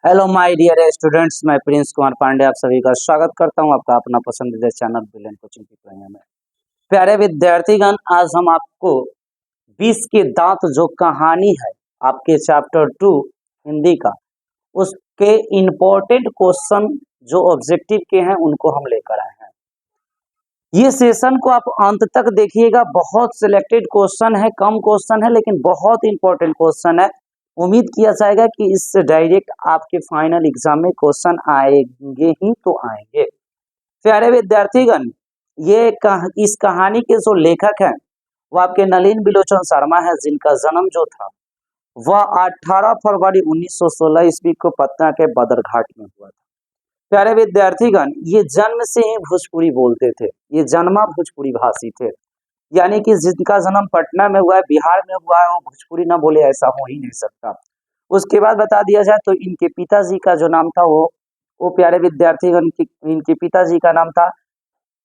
Hello my dear students, मैं Prince Kumar Pandey आप सभी का स्वागत करता हूं आपका अपना पसंदीदा चैनल ब्रिलियंट कोचिंग की पढ़ाई में। प्यारे विद्यार्थीगण, आज हम आपको 20 के दांत जो कहानी है आपके चैप्टर 2 हिंदी का, उसके इम्पोर्टेंट क्वेश्चन जो ऑब्जेक्टिव के हैं उनको हम लेकर आए हैं। ये सेशन को आप अंत तक देखिएगा, बहुत सिलेक्टेड क्वेश्चन है, कम क्वेश्चन है लेकिन बहुत इंपॉर्टेंट क्वेश्चन है। उम्मीद किया जाएगा कि इससे डायरेक्ट आपके फाइनल एग्जाम में क्वेश्चन आएंगे ही तो आएंगे। प्यारे विद्यार्थीगण, इस कहानी के जो लेखक हैं वो आपके नलिन बिलोचन शर्मा है, जिनका जन्म जो था वह 18 फरवरी 1916 ईस्वी को पटना के बदरघाट में हुआ था। प्यारे विद्यार्थीगण, ये जन्म से ही भोजपुरी बोलते थे, ये जन्मा भोजपुरी भाषी थे, यानी कि जिनका जन्म पटना में हुआ है, बिहार में हुआ है, वो भोजपुरी ना बोले ऐसा हो ही नहीं सकता। उसके बाद बता दिया जाए तो इनके पिताजी का जो नाम था वो प्यारे विद्यार्थीगण इनके पिताजी का नाम था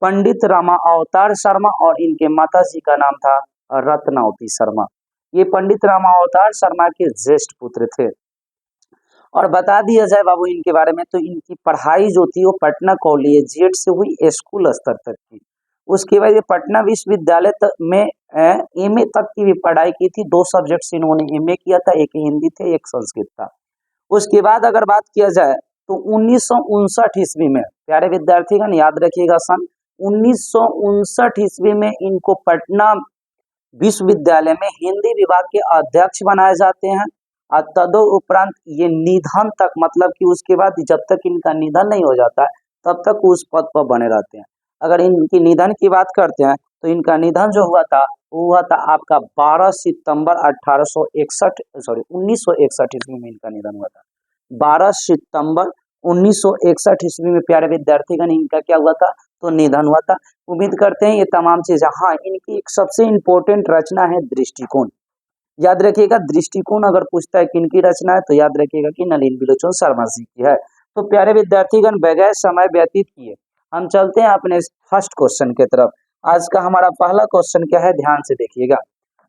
पंडित रामा अवतार शर्मा और इनके माताजी का नाम था रत्नावती शर्मा। ये पंडित रामा अवतार शर्मा के ज्येष्ठ पुत्र थे। और बता दिया जाए बाबू इनके बारे में तो इनकी पढ़ाई जो थी वो पटना कॉलेजिएट से हुई, स्कूल स्तर तक की। उसके बाद ये पटना विश्वविद्यालय में एमए तक की भी पढ़ाई की थी। 2 सब्जेक्ट्स इन्होंने एमए किया था, एक हिंदी थे एक संस्कृत था। उसके बाद अगर बात किया जाए तो 1959 ईस्वी में, प्यारे विद्यार्थीगण याद रखिएगा, सन 1959 ईस्वी में इनको पटना विश्वविद्यालय में हिंदी विभाग के अध्यक्ष बनाए जाते हैं। और तदुपरांत ये निधन तक, मतलब कि उसके बाद जब तक इनका निधन नहीं हो जाता है तब तक उस पद पर बने रहते हैं। अगर इनकी निधन की बात करते हैं तो इनका निधन जो हुआ था वो हुआ था आपका 12 सितंबर 1961 ईस्वी में इनका निधन हुआ था। 12 सितंबर 1961 ईस्वी में प्यारे विद्यार्थीगण इनका क्या हुआ था, तो निधन हुआ था। उम्मीद करते हैं ये तमाम चीजें, हाँ इनकी एक सबसे इंपॉर्टेंट रचना है दृष्टिकोण। याद रखिएगा, दृष्टिकोण अगर पूछता है किनकी रचना है तो याद रखिएगा कि नलिन बिलोचन शर्मा जी की है। तो प्यारे विद्यार्थीगण, बगैर समय व्यतीत किए हम चलते हैं अपने फर्स्ट क्वेश्चन की तरफ। आज का हमारा पहला क्वेश्चन क्या है, ध्यान से देखिएगा।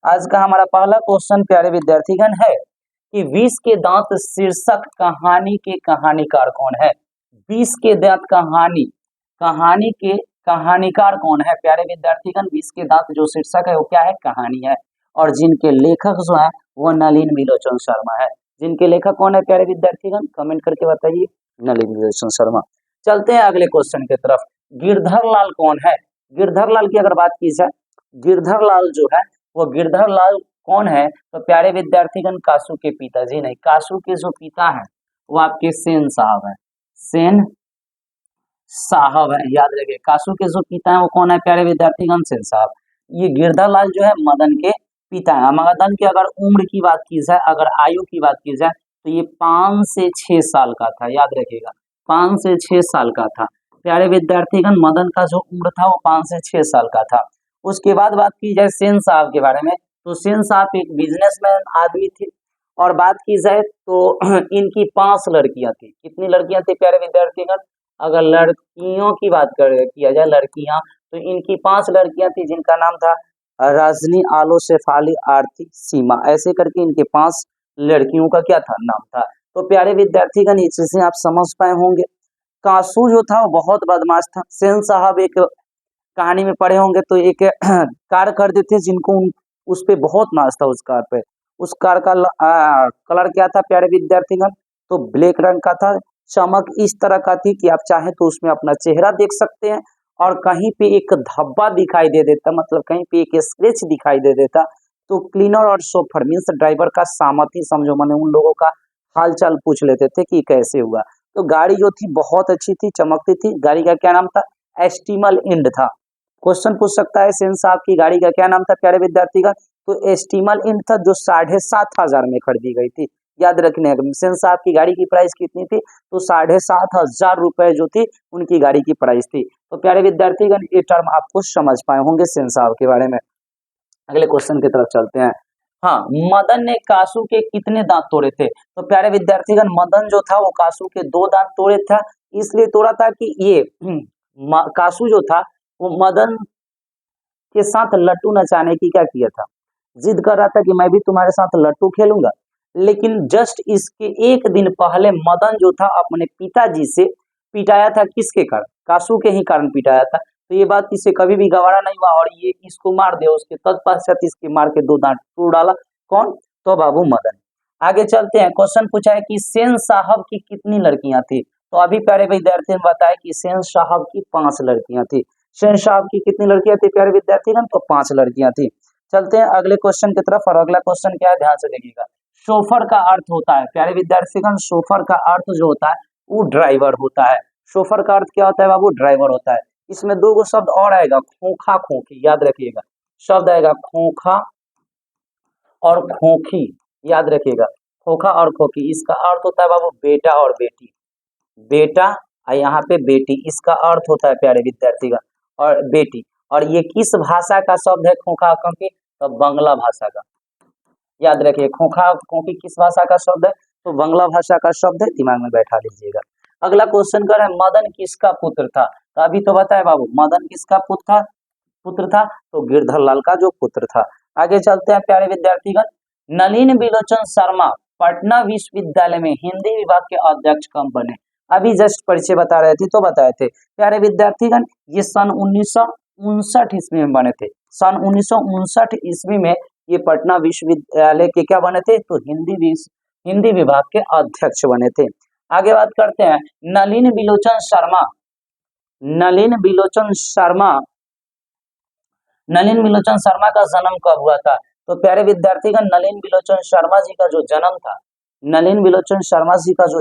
आज का हमारा पहला क्वेश्चन प्यारे विद्यार्थीगण है कि 20 के दांत शीर्षक कहानी के कहानीकार कौन है। 20 के दांत कहानी के कहानीकार कौन है। प्यारे विद्यार्थीगण, 20 के दांत जो शीर्षक है वो क्या है, कहानी है, और जिनके लेखक जो है वो नलिन बिलोचन शर्मा है। जिनके लेखक कौन है प्यारे विद्यार्थीगण, कमेंट करके बताइए, नलिन बिलोचन शर्मा। चलते हैं अगले क्वेश्चन की तरफ। गिरधर लाल कौन है। गिरधर लाल की अगर बात की जाए, गिरधर लाल जो है वो गिरधर लाल कौन है, तो प्यारे विद्यार्थीगण कासू के पिताजी नहीं, कासू के जो पिता है वो आपके सेन साहब है, सेन साहब है। याद रखिए, कासू के जो पिता है वो कौन है प्यारे विद्यार्थीगण, सेन साहब। ये गिरधर लाल जो है मदन के पिता है। मदन की अगर उम्र की बात की जाए, अगर आयु की बात की जाए तो ये 5 से 6 साल का था। याद रखिएगा, 5 से 6 साल का था। प्यारे विद्यार्थीगण, मदन का जो उम्र था वो 5 से 6 साल का था। उसके बाद बात की जाए सेन साहब के बारे में, तो सेन साहब एक बिजनेसमैन आदमी थे। और बात की जाए तो इनकी 5 लड़कियां थी। कितनी लड़कियां थी प्यारे विद्यार्थीगण, अगर लड़कियों की बात किया जाए लड़कियां, तो इनकी 5 लड़कियां थी, जिनका नाम था रजनी, आलो, शेफाली, आरती, सीमा, ऐसे करके इनके 5 लड़कियों का क्या था, नाम था। तो प्यारे विद्यार्थीगण ये चीजें आप समझ पाए होंगे। कासू जो था वो बहुत बदमाश था। सेन साहब एक कहानी में पढ़े होंगे तो एक कार करते थे जिनको उस पे बहुत नाज था। उस कार पे, उस कार का कलर क्या था प्यारे विद्यार्थीगण, तो ब्लैक रंग का था। चमक इस तरह का थी कि आप चाहें तो उसमें अपना चेहरा देख सकते हैं, और कहीं पे एक धब्बा दिखाई दे देता, मतलब कहीं पे एक स्क्रैच दिखाई दे देता, तो क्लीनर और शोफर मीन्स ड्राइवर का सामर्थ्य समझो, मैंने उन लोगों का हालचाल पूछ लेते थे कि कैसे हुआ। तो गाड़ी जो थी बहुत अच्छी थी, चमकती थी। गाड़ी का क्या नाम था, एस्टिमल इंड था। क्वेश्चन पूछ सकता है सेन साहब की गाड़ी का क्या नाम था प्यारे विद्यार्थी का, तो एस्टिमल इंड था, जो 7,500 में खरीदी गई थी। याद रखने, सेन साहब की गाड़ी की प्राइस कितनी थी, तो 7,500 रुपए जो थी उनकी गाड़ी की प्राइस थी। तो प्यारे विद्यार्थीगण ये टर्म आपको समझ पाए होंगे सेन साहब के बारे में। अगले क्वेश्चन की तरफ चलते हैं। हाँ, मदन ने कासू के कितने दांत तोड़े थे, तो प्यारे विद्यार्थीगण मदन जो था वो कासू के 2 दांत तोड़े था। इसलिए तोड़ा था कि ये कासू जो था वो मदन के साथ लट्टू नचाने की क्या किया था, जिद कर रहा था कि मैं भी तुम्हारे साथ लट्टू खेलूंगा। लेकिन जस्ट इसके एक दिन पहले मदन जो था अपने पिताजी से पिटाया था, किसके कारण, कासू के ही कारण पिटाया था। तो ये बात इसे कभी भी गवारा नहीं हुआ और ये इसको मार दिया, उसके तत्पश्चात इसके मार के 2 दांत तोड़ डाला। कौन, तो बाबू मदन। आगे चलते हैं, क्वेश्चन पूछा है कि सेन साहब की कितनी लड़कियां थी। तो अभी प्यारे विद्यार्थी ने बताया कि सेन साहब की 5 लड़कियां थी। सेन साहब की कितनी लड़कियां थी प्यारे विद्यार्थीगण, तो 5 लड़कियां थी। चलते हैं अगले क्वेश्चन की तरफ, और अगला क्वेश्चन क्या है, ध्यान से देखिएगा। शोफर का अर्थ होता है प्यारे विद्यार्थीगण, शोफर का अर्थ जो होता है वो ड्राइवर होता है। शोफर का अर्थ क्या होता है बाबू, ड्राइवर होता है। इसमें 2 गो शब्द और आएगा, खोखा खोखी, याद रखिएगा। शब्द आएगा खोखा और खोखी, याद रखिएगा, खोखा और खोखी। इसका अर्थ होता है बाबू बेटा और बेटी, बेटा और यहाँ पे बेटी, इसका अर्थ होता है प्यारे विद्यार्थीगण, और बेटी। और ये किस भाषा का शब्द है खोखा खोखी, तो बांग्ला भाषा का, याद रखिए। खोखा खोखी किस भाषा का शब्द है, तो बांग्ला भाषा का शब्द है, दिमाग में बैठा लीजिएगा। अगला क्वेश्चन कर रहे हैं, मदन किसका पुत्र था। तो अभी तो बताया बाबू, मदन किसका पुत्र था, तो गिरधर लाल का जो पुत्र था। आगे चलते हैं प्यारे विद्यार्थीगण, नलिन बिलोचन शर्मा पटना विश्वविद्यालय में हिंदी विभाग के अध्यक्ष कब बने। अभी जस्ट परिचय बता रहे थे तो बताए थे प्यारे विद्यार्थीगण, ये सन 1959 ईस्वी में बने थे। सन 1959 ईस्वी में ये पटना विश्वविद्यालय के क्या बने थे, तो हिंदी विभाग के अध्यक्ष बने थे। आगे बात करते हैं, नलिन बिलोचन शर्मा का जन्म कब हुआ था। तो प्यारे विद्यार्थीगण, नलिन बिलोचन शर्मा जी का जो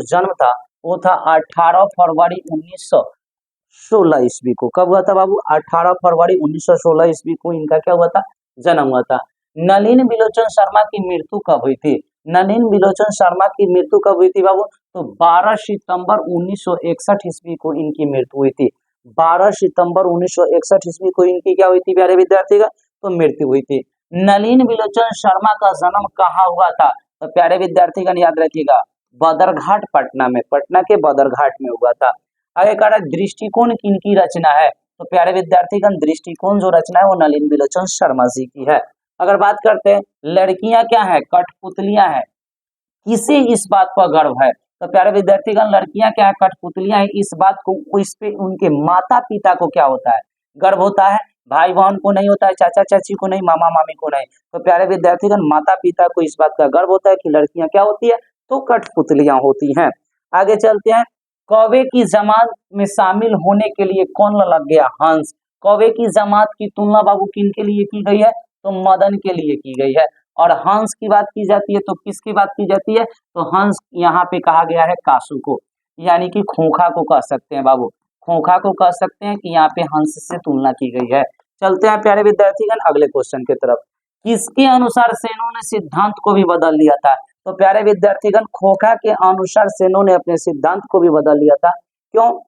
जन्म था वो था 18 फरवरी 1916 ईस्वी को। कब हुआ था बाबू, 18 फरवरी 1916 ईस्वी को इनका क्या हुआ था, जन्म हुआ था। नलिन बिलोचन शर्मा की मृत्यु कब हुई थी, नलिन बिलोचन शर्मा की मृत्यु कब हुई थी बाबू, तो 12 सितंबर 1961 ईस्वी को इनकी मृत्यु हुई थी। 12 सितंबर 1961 ईस्वी को इनकी क्या हुई थी प्यारे विद्यार्थीगण, तो मृत्यु हुई थी। नलिन बिलोचन शर्मा का जन्म कहाँ हुआ था, तो प्यारे विद्यार्थीगण याद रखिएगा, बदरघाट पटना में, पटना के बदरघाट में हुआ था। आगे कह रहा है, दृष्टिकोण किनकी रचना है, तो प्यारे विद्यार्थीगण, दृष्टिकोण जो रचना है वो नलिन बिलोचन शर्मा जी की है। अगर बात करते हैं, लड़कियां क्या है, कठपुतलियां है, किसे इस बात पर गर्व है, तो प्यारे विद्यार्थीगण, लड़कियां क्या है, कठपुतलियां है, इस बात को, इस पे उनके माता पिता को क्या होता है, गर्व होता है। भाई बहन को नहीं होता है, चाचा चाची को नहीं, मामा मामी को नहीं। तो प्यारे विद्यार्थीगण, माता पिता को इस बात का गर्व होता है कि लड़कियां क्या होती है, तो कठपुतलियां होती हैं। आगे चलते हैं, कौवे की जमात में शामिल होने के लिए कौन लग गया, हंस। कौवे की जमात की तुलना बाबू किन के लिए की गई है, तो मदन के लिए की गई है। और हंस की बात की जाती है तो किसकी बात की जाती है, तो हंस यहाँ पे कहा गया है कासू को, यानी कि खोखा को कह सकते हैं बाबू, खोखा को कह सकते हैं कि यहाँ पे हंस से तुलना की गई है। चलते हैं प्यारे विद्यार्थीगण अगले क्वेश्चन की तरफ, किसके अनुसार सेनों ने सिद्धांत को भी बदल लिया था। तो प्यारे विद्यार्थीगण, खोखा के अनुसार सेनों ने अपने सिद्धांत को भी बदल लिया था। क्यों,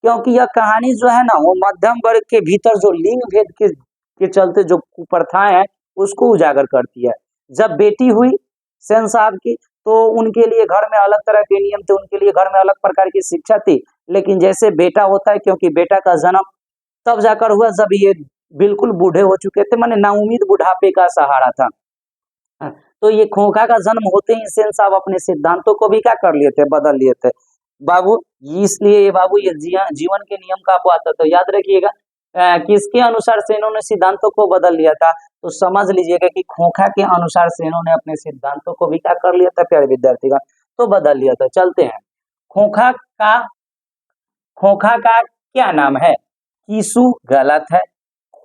क्योंकि यह कहानी जो है ना, वो मध्यम वर्ग के भीतर जो लिंग भेद के चलते जो कुप्रथाएं हैं उसको उजागर करती है। जब बेटी हुई सेन साहब की, तो उनके लिए घर में अलग तरह के नियम थे, उनके लिए घर में अलग प्रकार की शिक्षा थी। लेकिन जैसे बेटा होता है, क्योंकि बेटा का जन्म तब जाकर हुआ जब ये बिल्कुल बूढ़े हो चुके थे, माने नाउमीद बुढ़ापे का सहारा था। तो ये खोखा का जन्म होते ही सेन साहब अपने सिद्धांतों को भी क्या कर लिए थे, बदल लिए थे बाबू। इसलिए ये बाबू, ये जीवन के नियम का आपको आता, तो याद रखिएगा किसके अनुसार सेनों ने सिद्धांतों को बदल लिया था, तो समझ लीजिएगा कि खोखा के अनुसार सेनों ने अपने सिद्धांतों को भी क्या कर लिया था प्यारे विद्यार्थीगण, तो बदल लिया था। चलते हैं, खोखा का क्या नाम है, कीसु गलत है,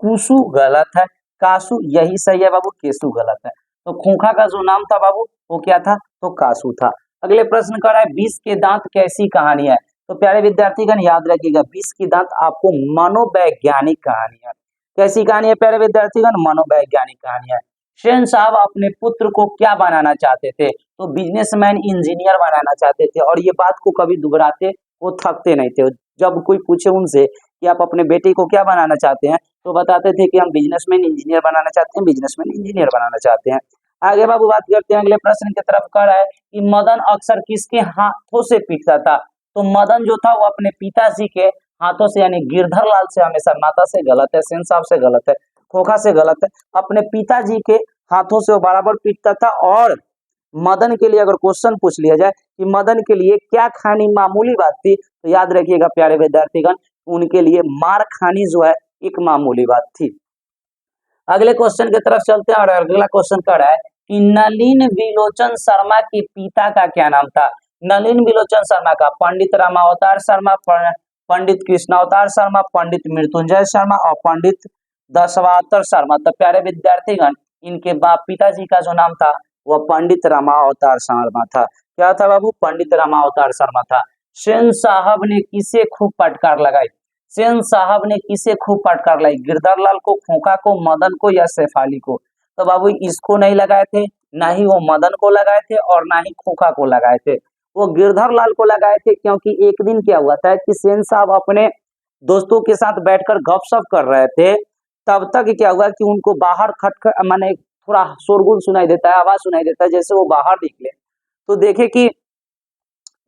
कुसु गलत है, कासु यही सही है बाबू, केसु गलत है। तो खोखा का जो नाम था बाबू वो क्या था, तो कासु था। अगले प्रश्न कर रहा है, 20 के दांत कैसी कहानी है। तो प्यारे विद्यार्थीगण याद रखिएगा, 20 की दांत आपको मनोवैज्ञानिक कहानी है। कैसी कहानी है प्यारे विद्यार्थीगण, मनोवैज्ञानिक कहानी है। सेन साहब अपने पुत्र को क्या बनाना चाहते थे, तो बिजनेसमैन इंजीनियर बनाना चाहते थे, और ये बात को कभी दोहराते वो थकते नहीं थे। जब कोई पूछे उनसे कि आप अपने बेटे को क्या बनाना चाहते हैं, तो बताते थे कि हम बिजनेसमैन इंजीनियर बनाना चाहते हैं, बिजनेसमैन इंजीनियर बनाना चाहते हैं। आगे बाबू बात करते हैं अगले प्रश्न की तरफ। कर है कि मदन अक्सर किसके हाथों से पीटता था, तो मदन जो था वो अपने पिताजी के हाथों से, यानी गिरधर लाल से हमेशा, माता से गलत है, सेन साहब से गलत है, खोखा से गलत है, अपने पिताजी के हाथों से वो बराबर पीटता था। और मदन के लिए अगर क्वेश्चन पूछ लिया जाए कि मदन के लिए क्या खानी मामूली बात थी, तो याद रखिएगा प्यारे विद्यार्थीगण, उनके लिए मार खानी जो है एक मामूली बात थी। अगले क्वेश्चन की तरफ चलते हैं और अगला क्वेश्चन कह रहा है कि नलिन विलोचन शर्मा के पिता का क्या नाम था। नलिन विलोचन शर्मा का पंडित रामावतार शर्मा, पंडित कृष्णावतार शर्मा, पंडित मृत्युंजय शर्मा और पंडित दशावतार शर्मा। तो प्यारे विद्यार्थीगण, इनके बाप पिताजी का जो नाम था वह पंडित रामावतार शर्मा था। क्या था बाबू? पंडित रामावतार शर्मा था। सेन साहब ने किसे खूब फटकार लगाई? सेन साहब ने किसे खूब फटकार लगाई? गिरधरलाल को, खोखा को, मदन को या शेफाली को? तो बाबू इसको नहीं लगाए थे, ना ही वो मदन को लगाए थे और ना ही खोखा को लगाए थे, वो गिरधरलाल को लगाए थे। क्योंकि एक दिन क्या हुआ था कि सेन साहब अपने दोस्तों के साथ बैठकर गपशप कर रहे थे, तब तक क्या हुआ कि उनको बाहर खटखट माने थोड़ा शोरगुल सुनाई देता है, आवाज सुनाई देता है। जैसे वो बाहर निकले तो देखे कि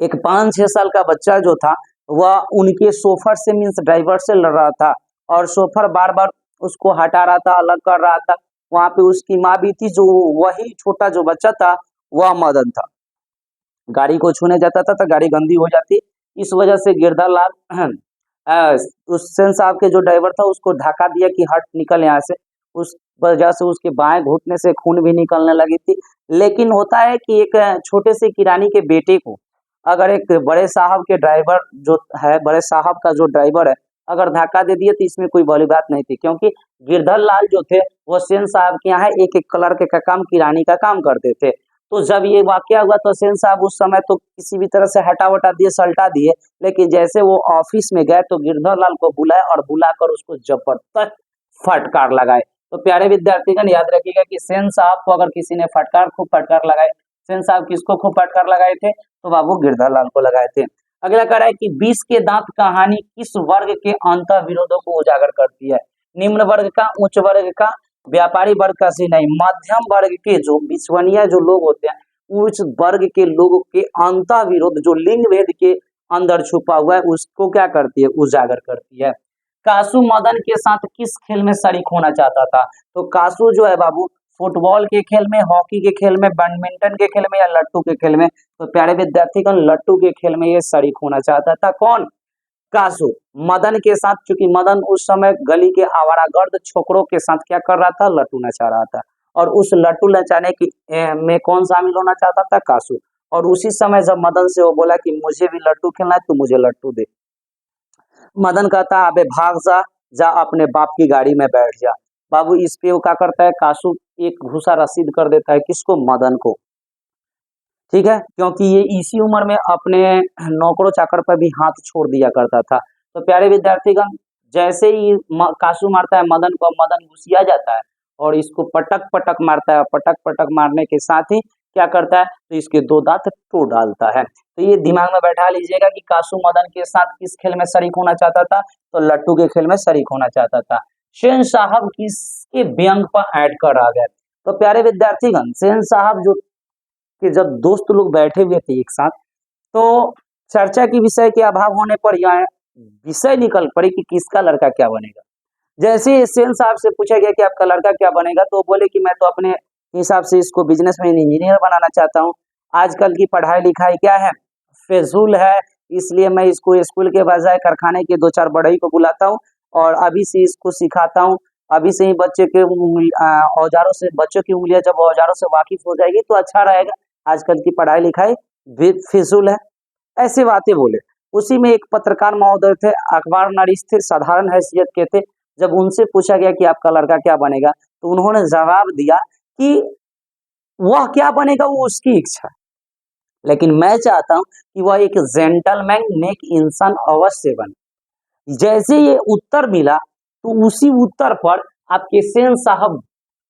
एक 5-6 साल का बच्चा जो था वह उनके सोफर से मीन्स ड्राइवर से लड़ रहा था और सोफर बार बार उसको हटा रहा था, अलग कर रहा था। वहां पे उसकी माँ भी थी, जो वही छोटा जो बच्चा था वह मदन था। गाड़ी को छूने जाता था तो गाड़ी गंदी हो जाती, इस वजह से गिरधरलाल उस सेन साहब के जो ड्राइवर था उसको धक्का दिया कि हट निकल यहाँ से। उस वजह से उसके बाएं घुटने से खून भी निकलने लगी थी। लेकिन होता है कि एक छोटे से किरानी के बेटे को अगर एक बड़े साहब के ड्राइवर जो है, बड़े साहब का जो ड्राइवर है, अगर धक्का दे दिए तो इसमें कोई बड़ी बात नहीं थी। क्योंकि गिरधरलाल जो थे वो सेन साहब के यहाँ एक एक क्लर्क का काम, किरानी का काम करते थे। तो जब ये वाकया हुआ तो सेन साहब उस समय तो किसी भी तरह से हटा वटा दिए, सल्टा दिए। लेकिन जैसे वो ऑफिस में गए तो गिरधरलाल को बुलाए और बुलाकर उसको जबरदस्त फटकार लगाए। तो प्यारे विद्यार्थीगण याद रखिएगा कि सेन साहब को अगर किसी ने खूब फटकार लगाए, सेन साहब किसको खूब फटकार लगाए थे? तो बाबू गिरधरलाल को लगाए थे। अगला कह रहा है कि 20 के दांत कहानी किस वर्ग के अंतर विरोधों को उजागर करती है? निम्न वर्ग का, उच्च वर्ग का, व्यापारी वर्ग का? सी नहीं, मध्यम वर्ग के जो बिचवनिया जो लोग होते हैं, उस वर्ग के लोगों के अंतर विरोध जो लिंग भेद के अंदर छुपा हुआ है उसको क्या करती है? उजागर करती है। कासू मदन के साथ किस खेल में शरीक होना चाहता था? तो कासू जो है बाबू फुटबॉल के खेल में, हॉकी के खेल में, बैडमिंटन के खेल में या लट्टू के खेल में? तो प्यारे विद्यार्थीगण लट्टू के खेल में ये शरीक होना चाहता था। कौन? कासू मदन के साथ, क्योंकि मदन उस समय गली के आवारागर्द छोकरों के साथ क्या कर रहा था? लट्टू नचा रहा था। और उस लट्टू नचाने की में कौन शामिल होना चाहता था? कासू। और उसी समय जब मदन से वो बोला कि मुझे भी लट्टू खेलना है तो मुझे लट्टू दे, मदन कहता है अबे भाग जा, जा अपने बाप की गाड़ी में बैठ जा। बाबू इस पे वो क्या करता है? कासू एक घूसा रसीद कर देता है, किसको? मदन को। ठीक है, क्योंकि ये इसी उम्र में अपने नौकरों चाकर पर भी हाथ छोड़ दिया करता था। तो प्यारे विद्यार्थीगण, जैसे ही कासू मारता है मदन को, मदन घुसिया जाता है और इसको पटक पटक मारता है। पटक पटक मारने के साथ ही क्या करता है? तो इसके 2 दांत तोड़ डालता है। तो ये दिमाग में बैठा लीजिएगा कि कासू मदन के साथ किस खेल में शरीक होना चाहता था? तो लट्टू के खेल में शरीक होना चाहता था। सेन साहब किसके व्यंग पर ऐड कर आ गए? तो प्यारे विद्यार्थीगण, सेन साहब जो कि जब दोस्त लोग बैठे हुए थे एक साथ, तो चर्चा की विषय के अभाव होने पर यह विषय निकल पड़ी कि किसका लड़का क्या बनेगा। जैसे सेन साहब से पूछा गया कि आपका लड़का क्या बनेगा, तो बोले कि मैं तो अपने हिसाब से इसको बिजनेस में इंजीनियर बनाना चाहता हूँ। आजकल की पढ़ाई लिखाई क्या है? फिजूल है, इसलिए मैं इसको स्कूल के बजाय कारखाने के 2-4 बढ़ई को बुलाता हूँ और अभी से इसको सिखाता हूँ। अभी से ही बच्चे के औजारों से, बच्चों की उंगलियां जब औजारों से वाकिफ हो जाएगी तो अच्छा रहेगा। आजकल की पढ़ाई लिखाई फिजूल है, ऐसे बातें बोले। उसी में एक पत्रकार महोदय थे, अखबार नरीश थे, साधारण हैसियत के थे। जब उनसे पूछा गया कि आपका लड़का क्या बनेगा, तो उन्होंने जवाब दिया कि वह क्या बनेगा वो उसकी इच्छा, लेकिन मैं चाहता हूं कि वह एक जेंटलमैन, नेक इंसान अवश्य बने। जैसे ये उत्तर मिला तो उसी उत्तर पर आपके सेन साहब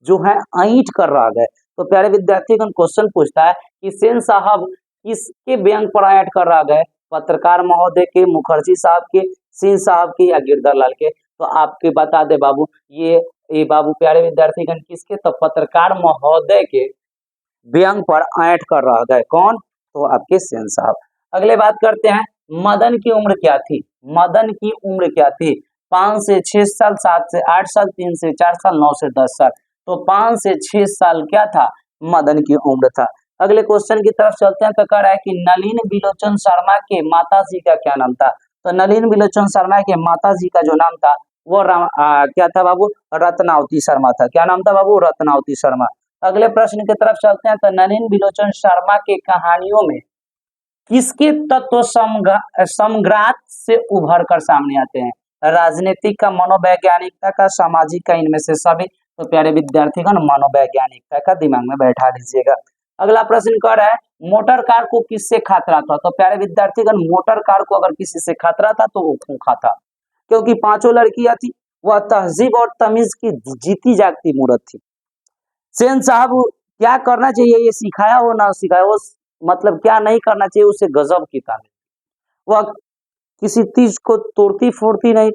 जो है ऐंठ कर रह गए। तो प्यारे विद्यार्थीगण, क्वेश्चन पूछता है कि सेन साहब किसके व्यंग पर ऐंठ कर रह गए? पत्रकार महोदय के, मुखर्जी साहब के, सेन साहब के या गिरधरलाल के? तो आपके बता दे बाबू, ये बाबू प्यारे विद्यार्थीगण किसके? तो पत्रकार महोदय के व्यंग पर ऐंठ कर रह गए। कौन? तो आपके सेन साहब। अगले बात करते हैं, मदन की उम्र क्या थी? मदन की उम्र क्या थी? 5 से 6 साल, 7 से 8 साल, 3 से 4 साल, 9 से 10 साल। तो 5 से 6 साल क्या था? मदन की उम्र था। अगले क्वेश्चन की तरफ चलते हैं तो कह रहा है कि नलिन बिलोचन शर्मा के माता जी का क्या नाम था। तो नलिन बिलोचन शर्मा के माता जी का जो नाम था वो क्या था बाबू, रत्नावती शर्मा था। क्या नाम था बाबू, रत्नावती शर्मा। अगले प्रश्न की तरफ चलते हैं तो नलिन बिलोचन शर्मा के कहानियों में किसके तत्व समग्रात से उभर कर सामने आते हैं। राजनीतिक का, मनोवैज्ञानिकता का, सामाजिक का, इनमें से सभी। तो प्यारे विद्यार्थीगण मनोवैज्ञानिकता का दिमाग में बैठा लीजिएगा। अगला प्रश्न कह रहा है मोटर कार को किससे खतरा था। तो प्यारे विद्यार्थीगण मोटर कार को अगर किसी से खतरा था तो वो खूंखा था, क्योंकि पांचों लड़कियां थी, वह तहजीब और तमीज की जीती जागती मूर्त थी। सेन साहब क्या करना चाहिए ये सिखाया हो ना सिखाया हो, मतलब क्या नहीं करना चाहिए उसे गजब की तालीम। वह किसी चीज को तोड़ती फोड़ती नहीं,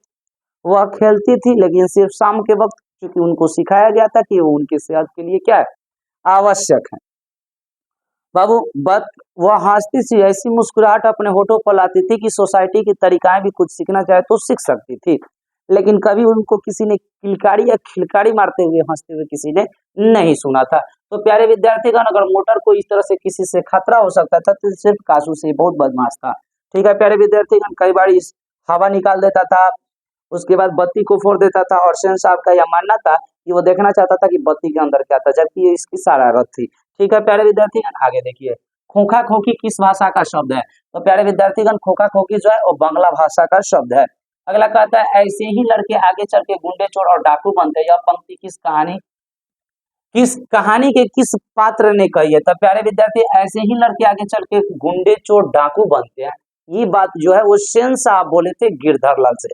वह खेलती थी, लेकिन सिर्फ शाम के वक्त, क्योंकि उनको सिखाया गया था कि वो उनकी सेहत के लिए क्या है, आवश्यक है। बाबू वह हंसती सी, ऐसी मुस्कुराहट अपने होठों पर लाती थी कि सोसाइटी की तरीकाएं भी कुछ सीखना चाहे तो सीख सकती थी, लेकिन कभी उनको किसी ने किलकारी या खिलकारी मारते हुए हंसते हुए किसी ने नहीं सुना था। तो प्यारे विद्यार्थीगण अगर मोटर को इस तरह से किसी से खतरा हो सकता था तो सिर्फ कासू से, बहुत बदमाश था। ठीक है प्यारे विद्यार्थीगण, कई बार इस हवा निकाल देता था, उसके बाद बत्ती को फोड़ देता था, और सेन साहब का यह मानना था कि वो देखना चाहता था कि बत्ती के अंदर क्या था, जबकि ये इसकी शरारत थी। ठीक है प्यारे विद्यार्थीगण, आगे देखिए खोखा खोखी किस भाषा का शब्द है। तो प्यारे विद्यार्थीगण खोखा खोखी जो है वो बांग्ला भाषा का शब्द है। अगला कहता है ऐसे ही लड़के आगे चल के गुंडे चोर और डाकू बनते हैं। यह पंक्ति किस कहानी के किस पात्र ने कही है। तो प्यारे विद्यार्थी ऐसे ही लड़के आगे चल के गुंडे चोर डाकू बनते हैं, ये बात जो है वो सेन साहब बोले थे गिरधर लाल से।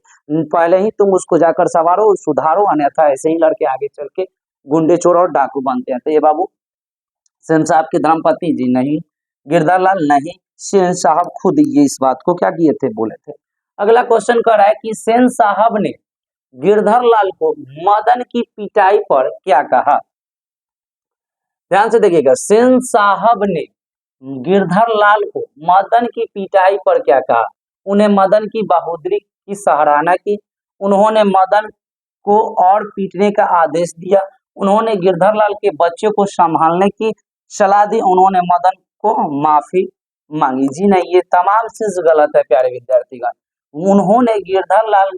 पहले ही तुम उसको जाकर सवारो सुधारो, अन्यथा ऐसे ही लड़के आगे चल के गुंडे चोर और डाकू बनते हैं। तो ये बाबू सेन साहब के धर्मपति जी नहीं, गिरधर लाल नहीं, सेन साहब खुद ये इस बात को क्या किए थे, बोले थे। अगला क्वेश्चन कर रहा है कि सेन साहब ने गिरधर लाल को मदन की पिटाई पर क्या कहा। ध्यान से देखिएगा, सेन साहब ने गिरधर लाल को मदन की पिटाई पर क्या कहा। उन्हें मदन की बहादुरी की सराहना की, उन्होंने मदन को और पीटने का आदेश दिया, उन्होंने गिरधर लाल के बच्चे को संभालने की सलाह दी, उन्होंने मदन को माफी मांगी। जी नहीं, ये तमाम चीज गलत है प्यारे विद्यार्थीगण। उन्होंने गिरधर लाल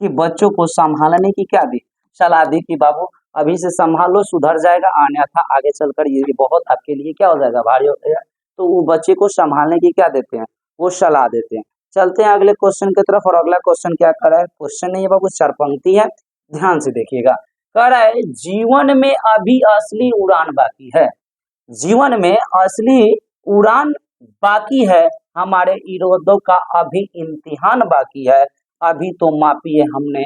के बच्चों को संभालने की क्या दी, सलाह दी कि बाबू अभी से संभाल लो, सुधर जाएगा, अन्यथा आगे चलकर ये बहुत आपके लिए क्या हो जाएगा, भारी हो जाएगा। तो वो बच्चे को संभालने की क्या देते हैं, वो सलाह देते हैं। चलते हैं अगले क्वेश्चन की तरफ, और अगला क्वेश्चन क्या कर रहा है, क्वेश्चन नहीं है बाबू, चार पंक्ति है, ध्यान से देखिएगा। कह रहा है जीवन में अभी असली उड़ान बाकी है, जीवन में असली उड़ान बाकी है, हमारे इरादों का अभी इम्तिहान बाकी है, अभी तो मापिए हमने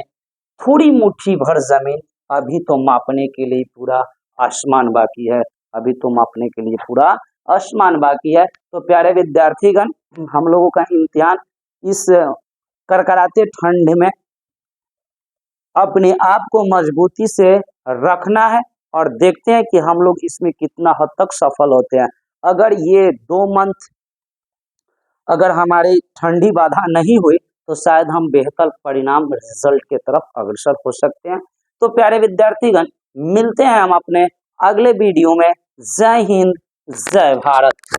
थोड़ी मुट्ठी भर जमीन, अभी तो मापने के लिए पूरा आसमान बाकी है, अभी तो मापने के लिए पूरा आसमान बाकी है। तो प्यारे विद्यार्थीगण हम लोगों का इम्तिहान इस करकराते ठंड में अपने आप को मजबूती से रखना है, और देखते हैं कि हम लोग इसमें कितना हद तक सफल होते हैं। अगर ये 2 मंथ अगर हमारी ठंडी बाधा नहीं हुई तो शायद हम बेहतर परिणाम रिजल्ट के तरफ अग्रसर हो सकते हैं। तो प्यारे विद्यार्थीगण मिलते हैं हम अपने अगले वीडियो में। जय हिंद, जय भारत।